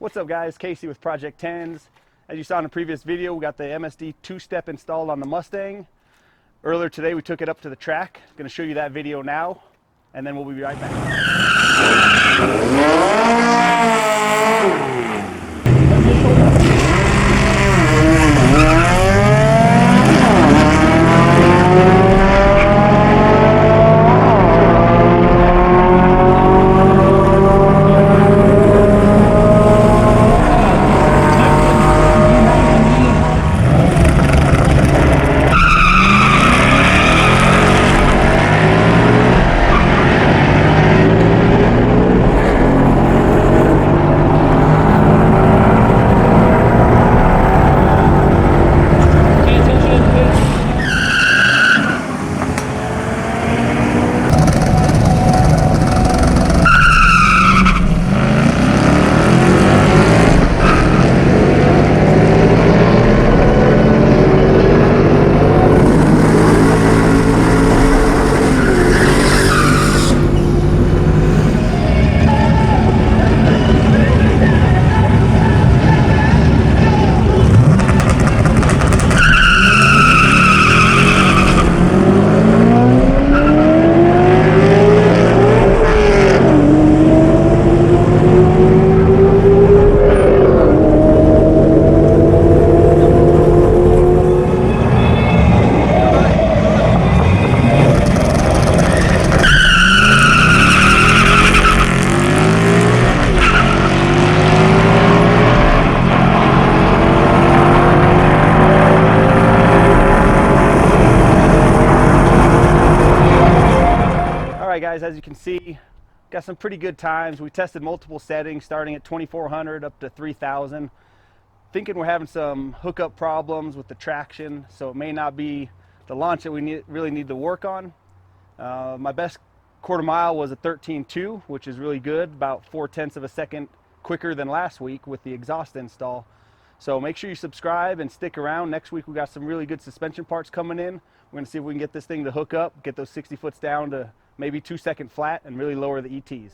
What's up guys, Casey with Project 10s. As you saw in the previous video, we got the MSD two-step installed on the Mustang. Earlier today we took it up to the track. I'm going to show you that video now, and then we'll be right back. Alright guys, as you can see, got some pretty good times. We tested multiple settings starting at 2400 up to 3000. Thinking we're having some hookup problems with the traction, so it may not be the launch that we really need to work on. My best quarter mile was a 13.2, which is really good, about 0.4 of a second quicker than last week with the exhaust install. So make sure you subscribe and stick around. Next week we got some really good suspension parts coming in. We're going to see if we can get this thing to hook up, get those 60 foots down to maybe 2-second flat, and really lower the ETs.